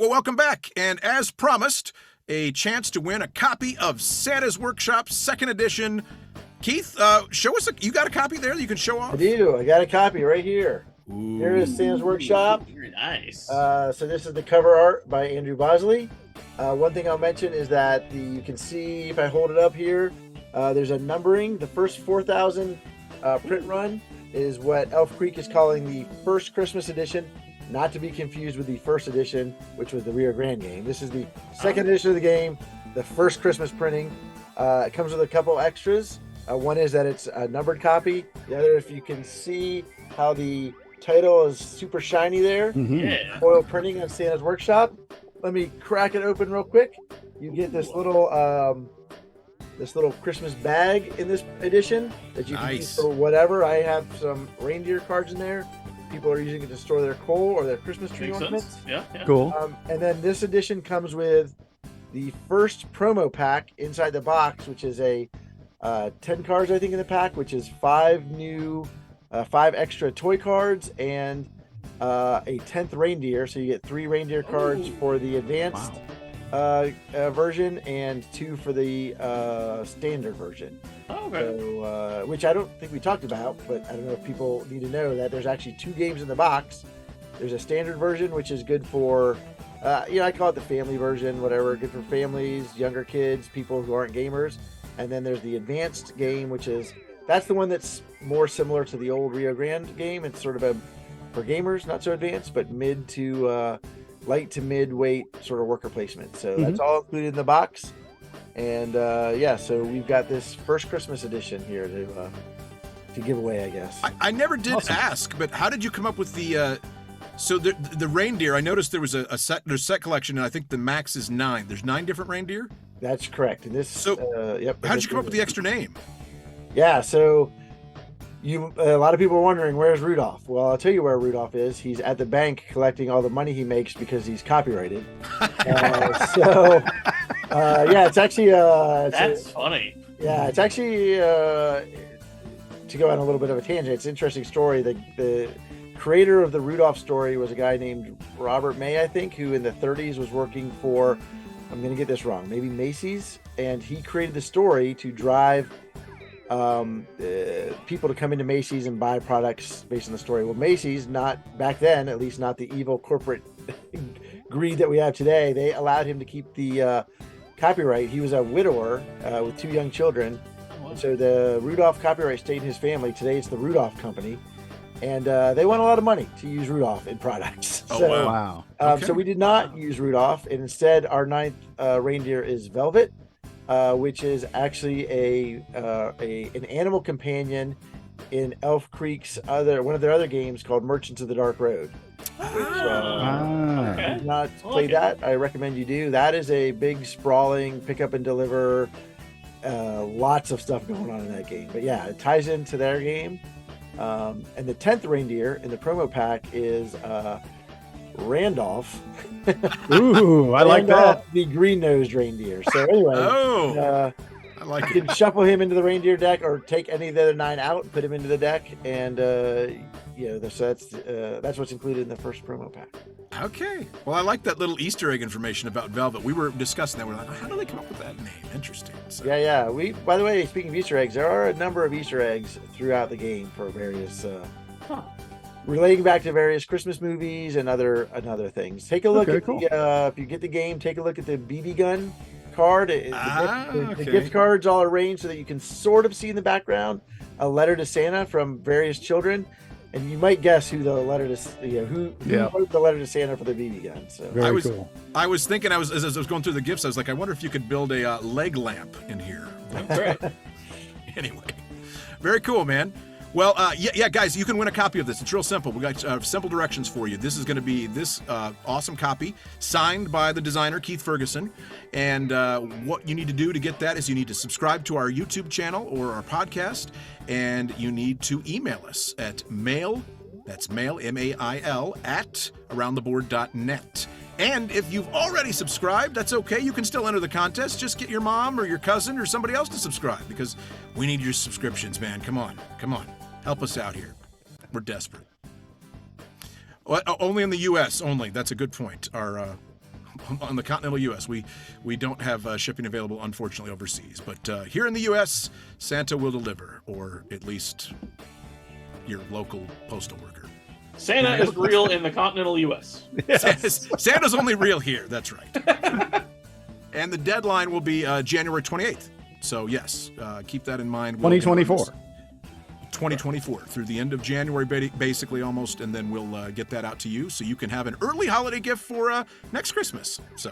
well, welcome back. And as promised, a chance to win a copy of Santa's Workshop 2nd edition. Keith, show us, you got a copy there that you can show off? I do. I got a copy right here. Ooh. Here is Santa's Workshop. Very nice. So this is the cover art by Andrew Bosley. One thing I'll mention is that you can see, if I hold it up here, there's a numbering. The first 4,000 print run is what Elf Creek is calling the first Christmas edition, not to be confused with the first edition, which was the Rio Grande game. This is the second edition of the game, the first Christmas printing. It comes with a couple extras. One is that it's a numbered copy. The other, if you can see how the title is super shiny there. Mm-hmm. Yeah. Foil printing on Santa's Workshop. Let me crack it open real quick. You get this little Christmas bag in this edition that you can use for whatever. I have some reindeer cards in there. People are using it to store their coal or their Christmas tree ornaments. Yeah. Cool. And then this edition comes with the first promo pack inside the box, which is a 10 cards, I think, in the pack, which is 5 extra toy cards and a 10th reindeer. So you get 3 reindeer cards for the advanced version and 2 for the standard version. Oh, okay. So, which I don't think we talked about, but I don't know if people need to know that there's actually 2 games in the box. There's a standard version, which is good for, I call it the family version, whatever, good for families, younger kids, people who aren't gamers. And then there's the advanced game, that's the one that's more similar to the old Rio Grande game. It's sort of for gamers, not so advanced, but mid to light to mid-weight sort of worker placement. So that's all included in the box. And so we've got this first Christmas edition here to give away, I guess. I never did ask, but how did you come up with the reindeer? I noticed there was a set collection, and I think the max is 9. There's 9 different reindeer? That's correct. And this, yep. How did you come up with the extra name? Yeah, so a lot of people are wondering, where's Rudolph? Well, I'll tell you where Rudolph is. He's at the bank collecting all the money he makes because he's copyrighted. It's actually that's funny. Yeah, it's actually to go on a little bit of a tangent. It's an interesting story. The creator of the Rudolph story was a guy named Robert May, I think, who in the 30s was working for, I'm going to get this wrong, maybe Macy's, and he created the story to drive people to come into Macy's and buy products based on the story. Well, Macy's, not back then, at least not the evil corporate greed that we have today, they allowed him to keep the copyright. He was a widower with 2 young children. And so the Rudolph copyright stayed in his family. Today it's the Rudolph Company. And they want a lot of money to use Rudolph in products. Wow. So we did not use Rudolph, and instead our 9th reindeer is Velvet, which is actually an animal companion in Elf Creek's one of their other games called Merchants of the Dark Road. Which, if you've not played that, I recommend you do. That is a big, sprawling pick up and deliver. Lots of stuff going on in that game. But yeah, it ties into their game. And the 10th reindeer in the promo pack is Randolph. Ooh, I like that. The green-nosed reindeer. So anyway, I like you can shuffle him into the reindeer deck or take any of the other 9 out and put him into the deck. And, so that's what's included in the first promo pack. Okay. Well, I like that little Easter egg information about Velvet. We were discussing that. We're like, how do they come up with that name? Interesting. So. Yeah. By the way, speaking of Easter eggs, there are a number of Easter eggs throughout the game for various, relating back to various Christmas movies and other things. Take a look at if you get the game, take a look at the BB gun card. The gift cards all arranged so that you can sort of see in the background a letter to Santa from various children. And you might guess who the letter to who wrote the letter to Santa for the BB gun. So Very cool. I was thinking, as I was going through the gifts, I was like, I wonder if you could build a leg lamp in here. Anyway, very cool, man. Well, guys, you can win a copy of this. It's real simple. We got simple directions for you. This is going to be this awesome copy signed by the designer, Keith Ferguson. And what you need to do to get that is you need to subscribe to our YouTube channel or our podcast, and you need to email us at mail, M-A-I-L, at aroundtheboard.net. And if you've already subscribed, that's okay. You can still enter the contest. Just get your mom or your cousin or somebody else to subscribe, because we need your subscriptions, man. Come on. Help us out here. We're desperate. Well, only in the U.S. only. That's a good point. Our on the continental U.S. We don't have shipping available, unfortunately, overseas. But here in the U.S., Santa will deliver, or at least your local postal worker. Santa is real in the continental U.S. Santa's only real here. That's right. And the deadline will be January 28th. So, yes, keep that in mind. 2024. 2024 through the end of January, basically almost, and then we'll get that out to you so you can have an early holiday gift for next Christmas. So